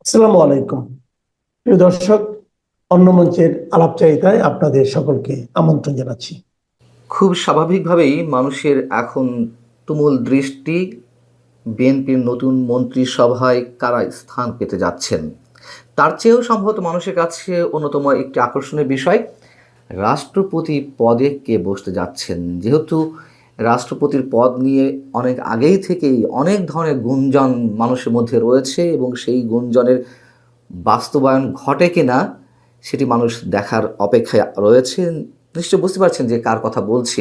আসসালামু আলাইকুম। প্রিয় দর্শক, অন্য মঞ্চের আলাপচারিতায় আপনাদের সকলকে আমন্ত্রণ জানাচ্ছি। খুব স্বাভাবিকভাবেই মানুষের এখন তুমুল দৃষ্টি বিএনপির নতুন মন্ত্রিসভায় কারা স্থান পেতে যাচ্ছেন। তার চেয়েও সম্ভবত মানুষের কাছে অন্যতম একটি আকর্ষণীয় বিষয় রাষ্ট্রপতি পদে কে বসতে যাচ্ছেন। যেহেতু রাষ্ট্রপতির পদ নিয়ে অনেক আগেই থেকেই অনেক ধরনের গুঞ্জন মানুষের মধ্যে রয়েছে এবং সেই গুঞ্জনের বাস্তবায়ন ঘটে কিনা সেটি মানুষ দেখার অপেক্ষায় রয়েছে। নিশ্চয় বুঝতে পারছেন যে কার কথা বলছি।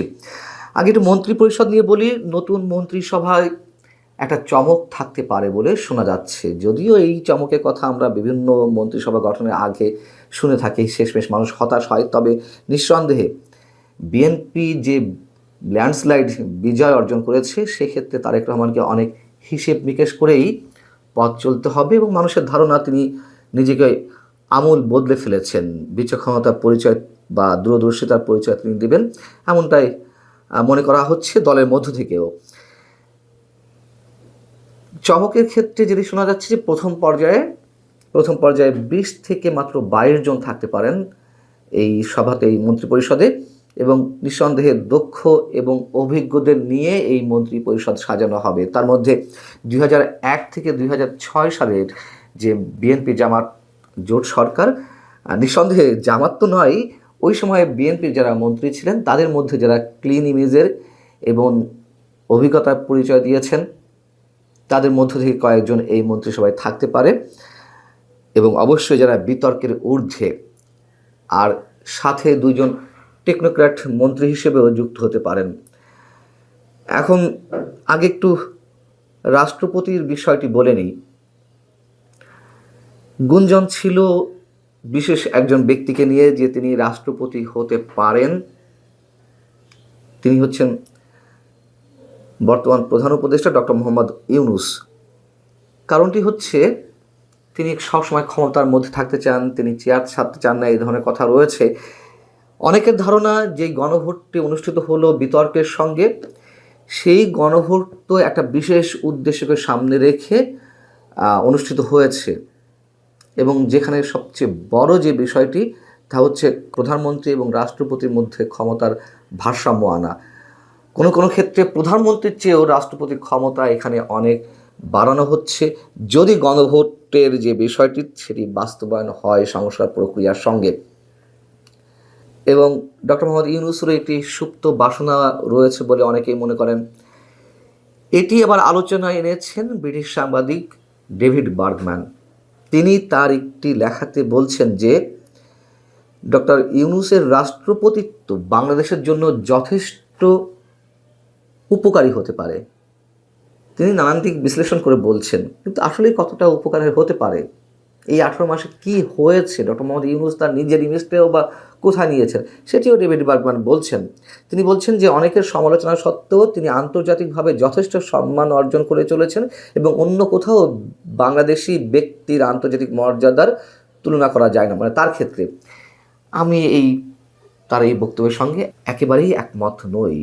আগে একটু মন্ত্রিপরিষদ নিয়ে বলি। নতুন মন্ত্রিসভায় একটা চমক থাকতে পারে বলে শোনা যাচ্ছে, যদিও এই চমকের কথা আমরা বিভিন্ন মন্ত্রিসভা গঠনের আগে শুনে থাকি, শেষমেশ মানুষ হতাশ হয়। তবে নিঃসন্দেহে বিএনপি যে ল্যান্ডস্লাইড বিজয় অর্জন করেছে সেক্ষেত্রে তারেক রহমানকে অনেক হিসেব নিকেশ করেই পথ চলতে হবে এবং মানুষের ধারণা তিনি নিজেকে আমূল বদলে ফেলেছেন। বিচক্ষণতার পরিচয় বা দূরদর্শিতার পরিচয় তিনি দেবেন এমনটাই মনে করা হচ্ছে দলের মধ্য থেকেও। চমকের ক্ষেত্রে যদি শোনা যাচ্ছে যে প্রথম পর্যায়ে 20 থেকে মাত্র 22 জন থাকতে পারেন এই সভাতে, এই মন্ত্রিপরিষদে, এবং নিঃসন্দেহে দক্ষ এবং অভিজ্ঞদের নিয়ে এই মন্ত্রিপরিষদ সাজানো হবে। তার মধ্যে 2001 থেকে 2006 সালের যে বিএনপি জামাত জোট সরকার, নিঃসন্দেহে জামাত তো নয়, ওই সময়ে বিএনপির যারা মন্ত্রী ছিলেন তাদের মধ্যে যারা ক্লিন ইমেজের এবং অভিজ্ঞতার পরিচয় দিয়েছেন তাদের মধ্য থেকে কয়েকজন এই মন্ত্রিসভায় থাকতে পারে এবং অবশ্যই যারা বিতর্কের ঊর্ধ্বে, আর সাথে দুইজন টেকনোক্র্যাট মন্ত্রী হিসেবেও যুক্ত হতে পারেন। এখন আগে একটু রাষ্ট্রপতির বিষয়টি বলে নিই। গুঞ্জন ছিল বিশেষ একজন ব্যক্তিকে নিয়ে যে তিনি রাষ্ট্রপতি হতে পারেন। তিনি হচ্ছেন বর্তমান প্রধান উপদেষ্টা ডক্টর মোহাম্মদ ইউনূস। কারণটি হচ্ছে তিনি সবসময় ক্ষমতার মধ্যে থাকতে চান, তিনি চেয়ার ছাড়তে চান না, এই ধরনের কথা রয়েছে। অনেকের ধারণা যে গণভোটটি অনুষ্ঠিত হলো বিতর্কের সঙ্গে, সেই গণভোট তো একটা বিশেষ উদ্দেশ্যকে সামনে রেখে অনুষ্ঠিত হয়েছে এবং যেখানে সবচেয়ে বড় যে বিষয়টি তা হচ্ছে প্রধানমন্ত্রী এবং রাষ্ট্রপতির মধ্যে ক্ষমতার ভারসাম্য আনা। কোনো কোনো ক্ষেত্রে প্রধানমন্ত্রীর চেয়েও রাষ্ট্রপতির ক্ষমতা এখানে অনেক বাড়ানো হচ্ছে যদি গণভোটের যে বিষয়টি সেটি বাস্তবায়ন হয় সংস্কার প্রক্রিয়ার সঙ্গে। এবং ডক্টর মোহাম্মদ ইউনূসেরও একটি সুপ্ত বাসনা রয়েছে বলে অনেকেই মনে করেন। এটি আবার আলোচনায় এনেছেন ব্রিটিশ সাংবাদিক ডেভিড বার্গম্যান। তিনি তার একটি লেখাতে বলছেন যে ডক্টর ইউনূসের রাষ্ট্রপতিত্ব বাংলাদেশের জন্য যথেষ্ট উপকারী হতে পারে। তিনি নানান দিক বিশ্লেষণ করে বলছেন, কিন্তু আসলে কতটা উপকারের হতে পারে, এই 18 মাসে কি হয়েছে, ডক্টর মোহাম্মদ ইউনূস তার নিজের ইমেজটাও বা কোথায় নিয়েছেন সেটিও ডেভিড বার্গম্যান বলছেন। তিনি বলছেন যে অনেকের সমালোচনা সত্ত্বেও তিনি আন্তর্জাতিকভাবে যথেষ্ট সম্মান অর্জন করে চলেছেন এবং অন্য কোথাও বাংলাদেশি ব্যক্তির আন্তর্জাতিক মর্যাদার তুলনা করা যায় না। মানে তার ক্ষেত্রে আমি তার এই বক্তব্যের সঙ্গে একেবারেই একমত নই।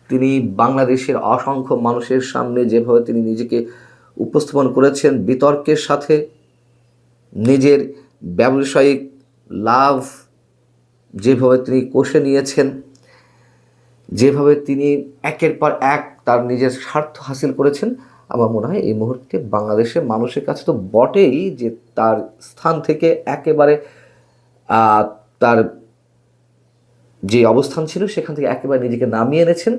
তিনি বাংলাদেশের অসংখ্য মানুষের সামনে যেভাবে তিনি নিজেকে উপস্থাপন করেছেন, বিতর্কের সাথে নিজের ব্যবসায়িক লাভ যেভাবে তিনি কষে নিয়েছেন, যেভাবে তিনি একের পর এক তার নিজের স্বার্থ হাসিল করেছেন, আমার মনে হয় এই মুহূর্তে বাংলাদেশের মানুষের কাছে তো বটেই যে তার স্থান থেকে একেবারে তার যে অবস্থান ছিল সেখান থেকে একেবারে নিজেকে নামিয়ে এনেছেন।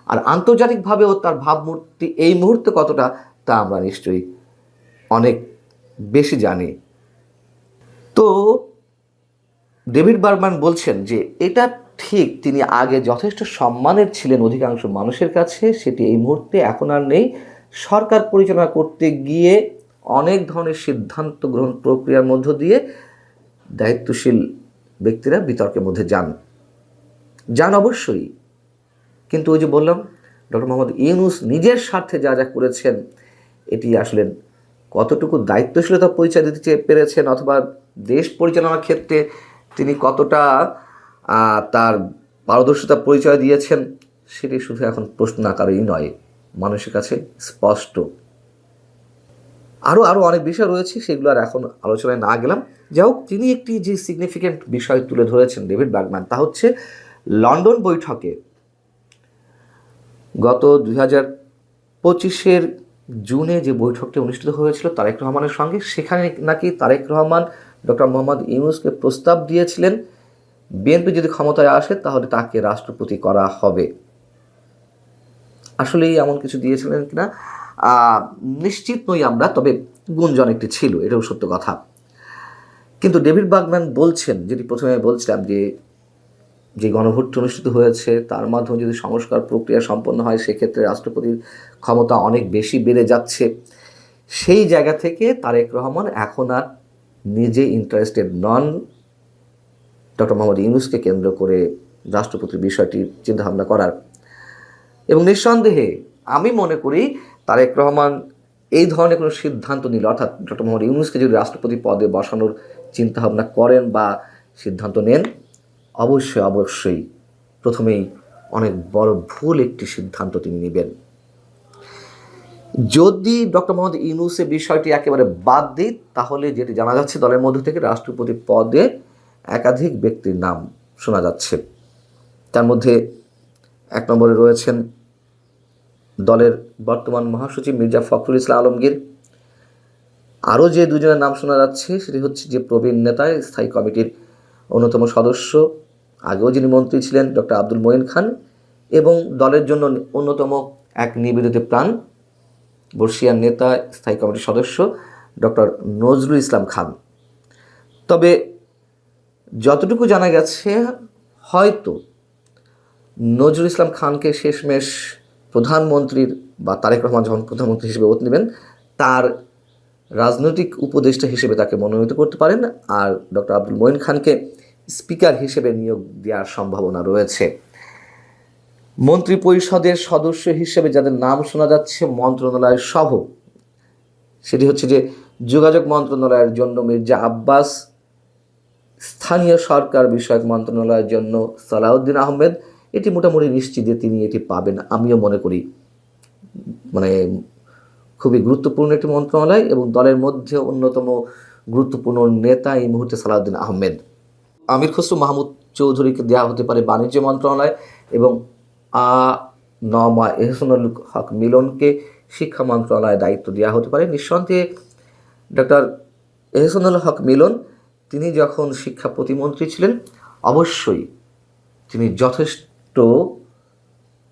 আর আন্তর্জাতিকভাবেও তার ভাবমূর্তি এই মুহূর্তে কতটা তা আমরা নিশ্চয়ই অনেক বেশি জানি। তো ডেভিড বার্গম্যান বলছেন যে এটা ঠিক, তিনি আগে যথেষ্ট সম্মানের ছিলেন অধিকাংশ মানুষের কাছে, সেটি এই মুহূর্তে এখন আর নেই। সরকার পরিচালনা করতে গিয়ে অনেক ধরনের সিদ্ধান্ত গ্রহণ প্রক্রিয়ার মধ্য দিয়ে দায়িত্বশীল ব্যক্তিরা বিতর্কের মধ্যে যান অবশ্যই, কিন্তু ওই যে বললাম ডক্টর মোহাম্মদ ইউনূস নিজের স্বার্থে যা যা করেছেন এটি আসলে কতটুকু দায়িত্বশীলতা পরিচয় দিতে পেরেছেন অথবা দেশ পরিচালনার ক্ষেত্রে তিনি কতটা তার পারদর্শিতা পরিচয় দিয়েছেন সেটি শুধু এখন প্রশ্ন আকারেই নয়, মানুষের কাছে স্পষ্ট। আরও আরও অনেক বিষয় রয়েছে, সেগুলো আর এখন আলোচনায় না গেলাম। যাই হোক, তিনি একটি যে সিগনিফিক্যান্ট বিষয় তুলে ধরেছেন ডেভিড বার্গম্যান, তা হচ্ছে লন্ডন বৈঠকে গত 2025 জুনে যে বৈঠকটি অনুষ্ঠিত হয়েছিল তারেক রহমানের সঙ্গে, সেখানে নাকি তারেক রহমান ডক্টর মোহাম্মদ ইউনূসকে প্রস্তাব দিয়েছিলেন বিএনপি যদি ক্ষমতায় আসে তাহলে তাকে রাষ্ট্রপতি করা হবে। আসলেই এমন কিছু দিয়েছিলেন কিনা নিশ্চিত নই আমরা, তবে গুঞ্জন একটি ছিল, এটাও সত্য কথা। কিন্তু ডেভিড বার্গম্যান বলছেন, যেটি প্রথমে বলছিলাম, যে গণভোট অনুষ্ঠিত হয়েছে তার মাধ্যমে যদি সংস্কার প্রক্রিয়া সম্পন্ন হয় সেক্ষেত্রে রাষ্ট্রপতির ক্ষমতা অনেক বেশি বেড়ে যাচ্ছে। সেই জায়গা থেকে তারেক রহমান এখন আর নিজে ইন্টারেস্টেড নন ডক্টর মোহাম্মদ ইউনূসকে কেন্দ্র করে রাষ্ট্রপতির বিষয়টি চিন্তাভাবনা করার। এবং নিঃসন্দেহে আমি মনে করি তারেক রহমান এই ধরনের কোনো সিদ্ধান্ত নিল, অর্থাৎ ডক্টর মোহাম্মদ ইউনূসকে যদি রাষ্ট্রপতি পদে বসানোর চিন্তাভাবনা করেন বা সিদ্ধান্ত নেন, অবশ্যই প্রথমেই অনেক বড় ভুল একটি সিদ্ধান্ত তিনি নেবেন। যদি ডক্টর মোহাম্মদ ইউনূসের বিষয়টি একেবারে বাদ দিই, তাহলে যেটি জানা যাচ্ছে দলের মধ্য থেকে রাষ্ট্রপতি পদে একাধিক ব্যক্তির নাম শোনা যাচ্ছে। তার মধ্যে 1 নম্বরে রয়েছেন দলের বর্তমান মহাসচিব মির্জা ফখরুল ইসলাম আলমগীর। আরও যে দুজনের নাম শোনা যাচ্ছে সেটি হচ্ছে যে প্রবীণ নেতা, স্থায়ী কমিটির অন্যতম সদস্য, আগেও যিনি মন্ত্রী ছিলেন, ডক্টর আব্দুল মঈন খান, এবং দলের জন্য অন্যতম এক নিবেদিত প্রাণ, বর্ষিয়ান নেতা, স্থায়ী কমিটির সদস্য ডক্টর নজরুল ইসলাম খান। তবে যতটুকু জানা গেছে, হয়তো নজরুল ইসলাম খানকে শেষমেশ প্রধানমন্ত্রীর বা তারেক রহমান যখন প্রধানমন্ত্রী হিসেবে ওত নেবেন তার রাজনৈতিক উপদেষ্টা হিসেবে তাকে মনোনীত করতে পারেন, আর ডক্টর আব্দুল মঈন খানকে স্পিকার হিসেবে নিয়োগ দেওয়ার সম্ভাবনা রয়েছে। মন্ত্রী পরিষদের সদস্য হিসেবে যাদের নাম শোনা যাচ্ছে মন্ত্রণালয়ের সহ, সেটি হচ্ছে যে যোগাযোগ মন্ত্রণালয়ের জন্য মির্জা আব্বাস, স্থানীয় সরকার বিষয়ক মন্ত্রণালয়ের জন্য সালাউদ্দিন আহমেদ। এটি মোটামুটি নিশ্চিত যে তিনি এটি পাবেন, আমিও মনে করি। মানে খুবই গুরুত্বপূর্ণ একটি মন্ত্রণালয় এবং দলের মধ্যে অন্যতম গুরুত্বপূর্ণ নেতা এই মুহূর্তে সালাউদ্দিন আহমেদ। আমির খসরু মাহমুদ চৌধুরীকে দেওয়া হতে পারে বাণিজ্য মন্ত্রণালয় এবং নওমা এহসানুল হক মিলনকে শিক্ষা মন্ত্রণালয়ের দায়িত্ব দেওয়া হতে পারে। নিঃসন্দেহে ডক্টর এহসানুল হক মিলন তিনি যখন শিক্ষা প্রতিমন্ত্রী ছিলেন অবশ্যই তিনি যথেষ্ট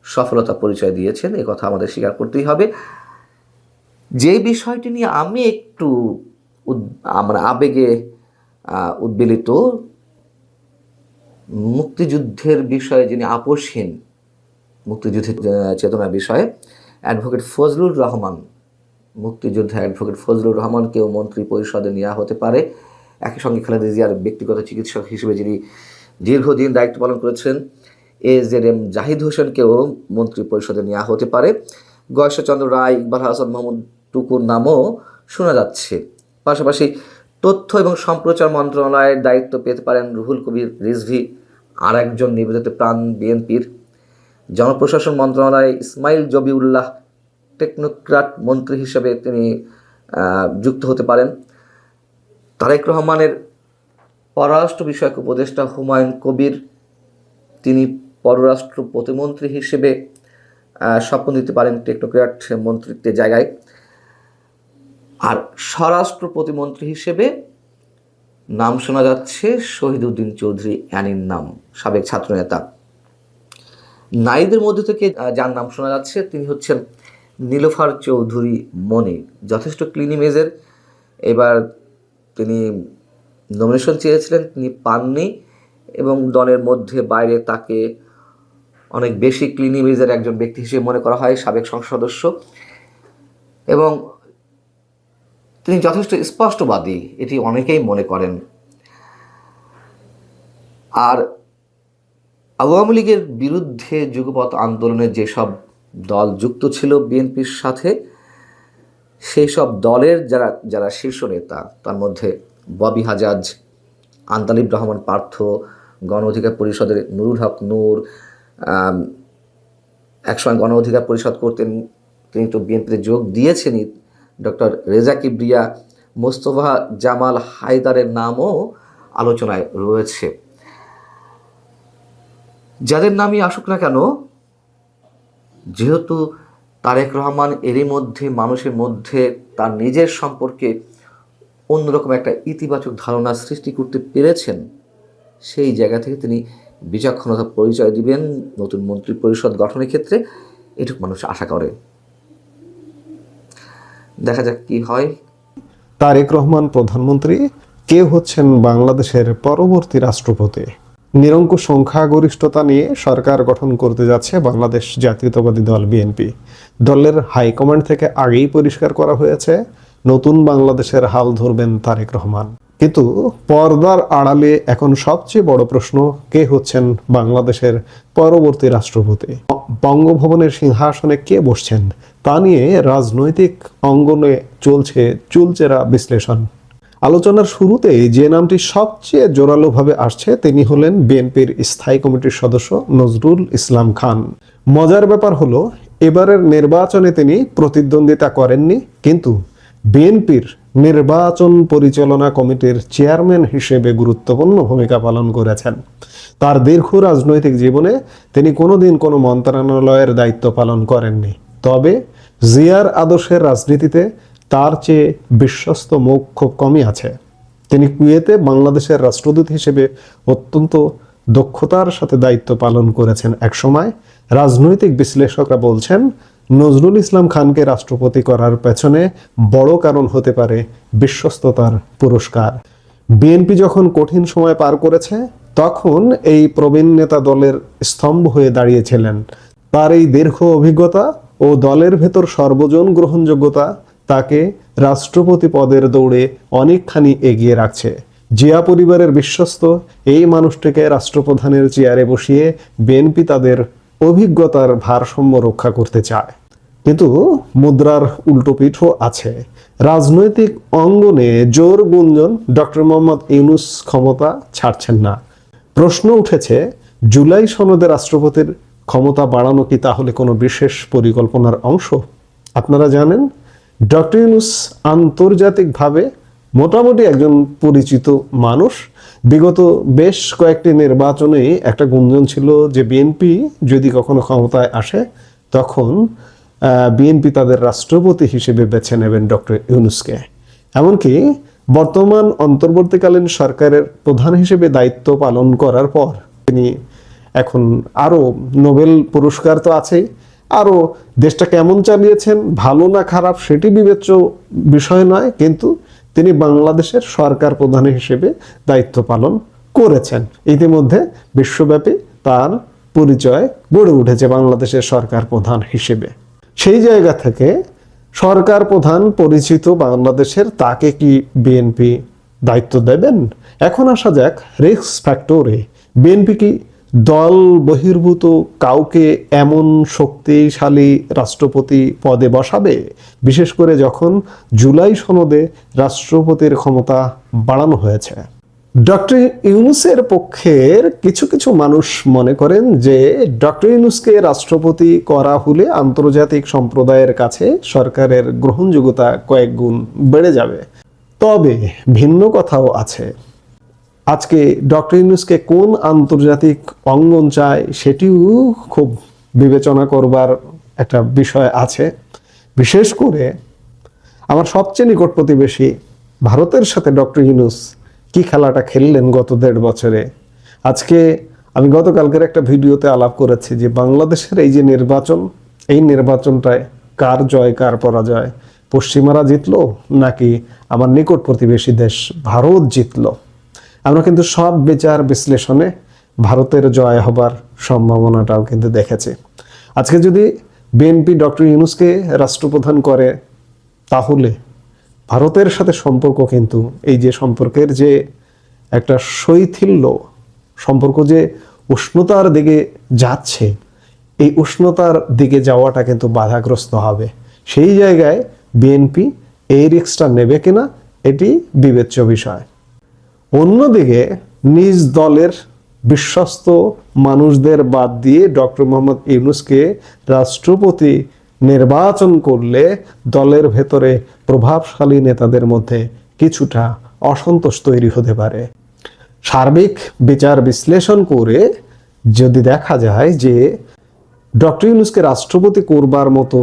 সফলতা পরিচয় দিয়েছেন, এ কথা আমাদের স্বীকার করতেই হবে। যে বিষয়টি নিয়ে আমি একটু আবেগে উদ্বেলিত, মুক্তিযুদ্ধের বিষয়ে যিনি আপোষহীন, মুক্তিযুদ্ধের চেতনার বিষয়ে অ্যাডভোকেট ফজলুর রহমান, মুক্তিযোদ্ধা অ্যাডভোকেট ফজলুর রহমানকেও মন্ত্রী পরিষদে নেওয়া হতে পারে। একই সঙ্গে খালেদা জিয়ার ব্যক্তিগত চিকিৎসক হিসেবে যিনি দীর্ঘদিন দায়িত্ব পালন করেছেন AZM জাহিদ হোসেনকেও মন্ত্রী পরিষদে নেওয়া হতে পারে। গয়েশ্বরচন্দ্র রায়, ইকবাল হাসান মাহমুদ টুকুর নামও শোনা যাচ্ছে। পাশাপাশি তথ্য এবং সম্প্রচার মন্ত্রণালয়ের দায়িত্ব পেতে পারেন রুহুল কবির রিজভী, আর একজন নিবেদিত প্রাণ বিএনপির। জনপ্রশাসন মন্ত্রণালয়ে ইসমাইল জবিউল্লাহ টেকনোক্র্যাট মন্ত্রী হিসেবে তিনি যুক্ত হতে পারেন। তারেক রহমানের পররাষ্ট্র বিষয়ক উপদেষ্টা হুমায়ুন কবির, তিনি পররাষ্ট্র প্রতিমন্ত্রী হিসেবে স্বপ্ন দিতে পারেন টেকনোক্র্যাট মন্ত্রিত্বের জায়গায়। আর স্বরাষ্ট্র প্রতিমন্ত্রী হিসেবে নাম শোনা যাচ্ছে শহীদউদ্দিন চৌধুরী অ্যানির নাম, সাবেক ছাত্রনেতা। নারীদের মধ্যে থেকে যার নাম শোনা যাচ্ছে তিনি হচ্ছেন নীলোফার চৌধুরী মনি, যথেষ্ট ক্লিন ইমেজের। এবার তিনি নমিনেশন চেয়েছিলেন, তিনি পাননি, এবং দলের মধ্যে বাইরে তাকে অনেক বেশি ক্লিন ইমেজের একজন ব্যক্তি হিসেবে মনে করা হয়, সাবেক সংসদ সদস্য, এবং তিনি যথেষ্ট স্পষ্টবাদী, এটি অনেকেই মনে করেন। আর আওয়ামী লীগের বিরুদ্ধে যুগপৎ আন্দোলনে যেসব দল যুক্ত ছিল বিএনপির সাথে, সেই সব দলের যারা শীর্ষ নেতা, তার মধ্যে ববি হাজাজ, আন্তালিব রহমান পার্থ, গণ অধিকার পরিষদের নুরুল হক নূর, একসময় গণ অধিকার পরিষদ করতেন, তিনি তো বিএনপিতে যোগ দিয়েছেনই, ডক্টর রেজা কিবরিয়া, মোস্তফা জামাল হায়দারের নামও আলোচনায় রয়েছে। যাদের নামই আসুক না কেন, যেহেতু তারেক রহমান এরই মধ্যে মানুষের মধ্যে তার নিজের সম্পর্কে অন্যরকম একটা ইতিবাচক ধারণা সৃষ্টি করতে পেরেছেন, সেই জায়গা থেকে তিনি বিচক্ষণতা পরিচয় দিবেন নতুন মন্ত্রী পরিষদ গঠনের ক্ষেত্রে, এটুকু মানুষ আশা করে। দেখা যাক কি হয়। তারেক রহমান প্রধানমন্ত্রী, কে হচ্ছেন বাংলাদেশের পরবর্তী রাষ্ট্রপতি? নিরঙ্কুশ সংখ্যাগরিষ্ঠতা নিয়ে সরকার গঠন করতে যাচ্ছে বাংলাদেশ জাতীয়তাবাদী দল বিএনপি। দলের হাইকমান্ড থেকে আগেই পরিষ্কার করা হয়েছে নতুন বাংলাদেশের হাল ধরবেন তারেক রহমান। কিন্তু পর্দার আড়ালে এখন সবচেয়ে বড় প্রশ্ন, কে হচ্ছেন বাংলাদেশের পরবর্তী রাষ্ট্রপতি? বঙ্গভবনের সিংহাসনে কে বসছেন তা নিয়ে রাজনৈতিক অঙ্গনে চলছে চুলচেরা বিশ্লেষণ। আলোচনার শুরুতে যে নামটি সবচেয়ে জোরালোভাবে আসছে তিনি হলেন বিএনপির স্থায়ী কমিটির সদস্য নজরুল ইসলাম খান। মজার ব্যাপার হলো, এবারের নির্বাচনে তিনি প্রতিদ্বন্দ্বিতা করেননি, কিন্তু বিএনপির নির্বাচন পরিচালনা কমিটির চেয়ারম্যান হিসেবে গুরুত্বপূর্ণ ভূমিকা পালন করেছেন। তার দীর্ঘ রাজনৈতিক জীবনে তিনি কোনোদিন কোনো মন্ত্রণালয়ের দায়িত্ব পালন করেননি। তবে জিয়ার আদর্শের রাজনীতিতে তার চেয়ে বিশ্বস্ত মুখ খুব কমই আছে। তিনি কুয়েতে বাংলাদেশের রাষ্ট্রদূত হিসেবে অত্যন্ত দক্ষতার সাথে দায়িত্ব পালন করেছেন একসময়। রাজনৈতিক বিশ্লেষকরা বলছেন, নজরুল ইসলাম খানকে রাষ্ট্রপতি করার পেছনে বড় কারণ হতে পারে বিশ্বস্ততার পুরস্কার। বিএনপি যখন কঠিন সময় পার করেছে, তখন এই প্রবীণ নেতা দলের স্তম্ভ হয়ে দাঁড়িয়েছিলেন। তার এই দীর্ঘ অভিজ্ঞতা ও দলের ভেতর সর্বজন গ্রহণযোগ্যতা তাকে রাষ্ট্রপতি পদের দৌড়ে অনেকখানি এগিয়ে রাখছে। জিয়া পরিবারের বিশ্বস্ত এই মানুষটিকে রাষ্ট্রপ্রধানের চেয়ারে বসিয়ে বিএনপি তাদের অভিজ্ঞতার ভারসাম্য রক্ষা করতে চায়। কিন্তু মুদ্রার উল্টো পিঠও আছে। রাজনৈতিক অঙ্গনে জোর গুঞ্জন, ডক্টর মোহাম্মদ ইউনূস ক্ষমতা ছাড়ছেন না। প্রশ্ন উঠেছে, জুলাই সনদে রাষ্ট্রপতির ক্ষমতা বাড়ানো কি তাহলে কোনো বিশেষ পরিকল্পনার অংশ? আপনারা জানেন, ডক্টর ইউনূস আন্তর্জাতিকভাবে মোটামুটি একজন পরিচিত মানুষ। বিগত বেশ কয়েকটি নির্বাচনেই একটা গুঞ্জন ছিল যে বিএনপি যদি কখনো ক্ষমতায় আসে তখন বিএনপি তাদের রাষ্ট্রপতি হিসেবে বেছে নেবেন ডক্টর ইউনূসকে। এমনকি বর্তমান অন্তর্বর্তীকালীন সরকারের প্রধান হিসেবে দায়িত্ব পালন করার পর তিনি এখন আরও নোবেল পুরস্কার তো আছেই, আরও দেশটা কেমন চালিয়েছেন, ভালো না খারাপ সেটি বিবেচ্য বিষয় নয়, কিন্তু তিনি বাংলাদেশের সরকার প্রধান হিসেবে দায়িত্ব পালন করেছেন। ইতিমধ্যে বিশ্বব্যাপী তার পরিচয় গড়ে উঠেছে বাংলাদেশের সরকার প্রধান হিসেবে। সেই জায়গা থেকে সরকার প্রধান পরিচিত বাংলাদেশের, তাকে কি বিএনপি দায়িত্ব দেবেন? এখন আসা যাক রিস্ক ফ্যাক্টরে। বিএনপি কি দল বহির্ভূত কাউকে এমন শক্তিশালী রাষ্ট্রপতি পদে বসাবে, বিশেষ করে যখন জুলাই সনদে রাষ্ট্রপতির ক্ষমতা বাড়ানো হয়েছে? ডক্টর ইউনূসের পক্ষের কিছু কিছু মানুষ মনে করেন যে ডক্টর ইউনূসকে রাষ্ট্রপতি করা হলে আন্তর্জাতিক সম্প্রদায়ের কাছে সরকারের গ্রহণযোগ্যতা কয়েক গুণ বেড়ে যাবে। তবে ভিন্ন কথাও আছে। আজকে ডক্টর ইউনূসকে কোন আন্তর্জাতিক অঙ্গন চায় সেটিও খুব বিবেচনা করবার একটা বিষয় আছে। বিশেষ করে আমার সবচেয়ে নিকট প্রতিবেশী ভারতের সাথে ডক্টর ইউনূস কি খেলাটা খেললেন গত 1.5 বছরে। আজকে আমি গতকালকের একটা ভিডিওতে আলাপ করেছি যে বাংলাদেশের এই যে নির্বাচন, এই নির্বাচনটায় কার জয় কার পরাজয়, পশ্চিমারা জিতলো নাকি আমার নিকট প্রতিবেশী দেশ ভারত জিতলো? আমরা কিন্তু সব বিচার বিশ্লেষণে ভারতের জয় হবার সম্ভাবনাটাও কিন্তু দেখেছি। আজকে যদি বিএনপি ডক্টর ইউনূসকে রাষ্ট্রপ্রধান করে, তাহলে ভারতের সাথে সম্পর্ক কিন্তু এই যে সম্পর্কের যে একটা শৈথিল্য, সম্পর্ক যে উষ্ণতার দিকে যাচ্ছে, এই উষ্ণতার দিকে যাওয়াটা কিন্তু বাধাগ্রস্ত হবে। সেই জায়গায় বিএনপি এই রিস্কটা নেবে কিনা এটি বিবেচ্য বিষয়। অন্যদিকে নিজ দলের বিশ্বস্ত মানুষদের বাদ দিয়ে ডক্টর মোহাম্মদ ইউনূসকে রাষ্ট্রপতি নির্বাচন করলে দলের ভেতরে প্রভাবশালী নেতাদের মধ্যে কিছুটা অসন্তোষ তৈরি হতে পারে। সার্বিক বিচার বিশ্লেষণ করে যদি দেখা যায় যে ডক্টর ইউনূসকে রাষ্ট্রপতি করবার মতো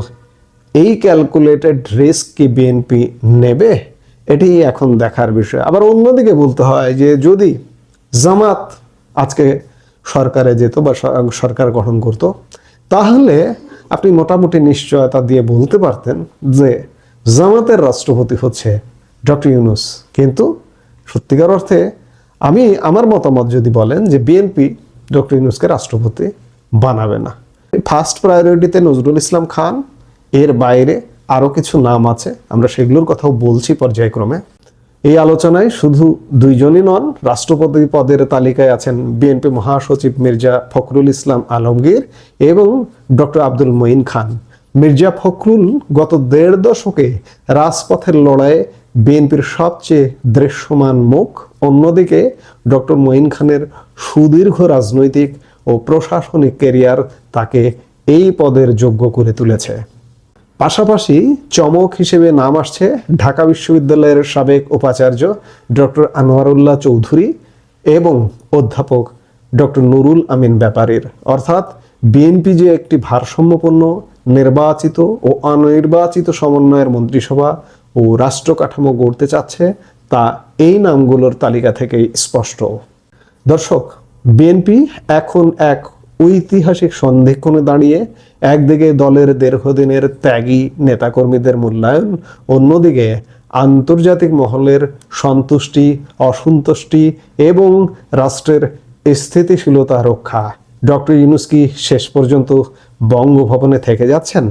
এই ক্যালকুলেটেড রিস্ক কি বিএনপি নেবে, এটি এখন দেখার বিষয়। আবার অন্যদিকে বলতে হয় যে যদি জামাত আজকে সরকারে যেত বা সরকার গঠন করত, তাহলে আপনি মোটামুটি নিশ্চয়তা দিয়ে বলতে পারতেন যে জামাতের রাষ্ট্রপতি হচ্ছে ডক্টর ইউনূস। কিন্তু সত্যিকার অর্থে আমার মতামত যদি বলেন যে বিএনপি ডক্টর ইউনূসকে রাষ্ট্রপতি বানাবে না। ফার্স্ট প্রায়োরিটিতে নজরুল ইসলাম খান, এর বাইরে আরও কিছু নাম আছে, আমরা সেগুলোর কথাও বলছি পর্যায়ক্রমে। এই আলোচনায় শুধু দুইজনই নন, রাষ্ট্রপতি পদের তালিকায় আছেন বিএনপি মহাসচিব মির্জা ফখরুল ইসলাম আলমগীর এবং ডক্টর আব্দুল মঈন খান। মির্জা ফখরুল গত 1.5 দশকে রাজপথের লড়াইয়ে বিএনপির সবচেয়ে দৃশ্যমান মুখ। অন্যদিকে ডক্টর মঈন খানের সুদীর্ঘ রাজনৈতিক ও প্রশাসনিক ক্যারিয়ার তাকে এই পদের যোগ্য করে তুলেছে। পাশাপাশি চমক হিসেবে নাম আসছে ঢাকা বিশ্ববিদ্যালয়ের সাবেক উপাচার্য ডক্টর আনোয়ারুল্লাহ চৌধুরী এবং অধ্যাপক ডক্টর নুরুল আমিন ব্যাপারীর। অর্থাৎ বিএনপি যে একটি ভারসাম্যপূর্ণ নির্বাচিত ও অনির্বাচিত সমন্বয়ের মন্ত্রিসভা ও রাষ্ট্র কাঠামো গড়তে চাচ্ছে, তা এই নামগুলোর তালিকা থেকেই স্পষ্ট। দর্শক, বিএনপি এখন এক ঐতিহাসিক সন্ধিক্ষণে দাঁড়িয়ে একদিকে দলের দীর্ঘদিনের ত্যাগী নেতাকর্মীদের মূল্যায়ন, অন্যদিকে আন্তর্জাতিক মহলের সন্তুষ্টি, অসন্তুষ্টি এবং রাষ্ট্রের স্থিতিশীলতা রক্ষা। ডক্টর ইউনূস কি শেষ পর্যন্ত বঙ্গভবনে থেকে যাচ্ছেন,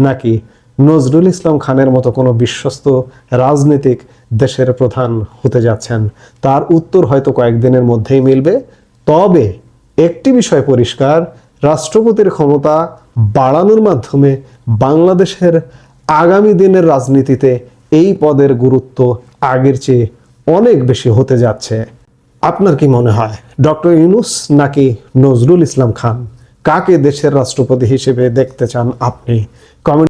নাকি নজরুল ইসলাম খানের মতো কোনো বিশ্বস্ত রাজনীতিক দেশের প্রধান হতে যাচ্ছেন? তার উত্তর হয়তো কয়েকদিনের মধ্যেই মিলবে। তবে একটি বিষয় পরিষ্কার, রাষ্ট্রপতির ক্ষমতা বাড়ানোর মাধ্যমে বাংলাদেশের আগামী দিনের রাজনীতিতে এই পদের গুরুত্ব আগের চেয়ে অনেক বেশি হতে যাচ্ছে। আপনার কি মনে হয়, ডক্টর ইউনূস নাকি নজরুল ইসলাম খান, কাকে দেশের রাষ্ট্রপতি হিসেবে দেখতে চান আপনি? কমেন্ট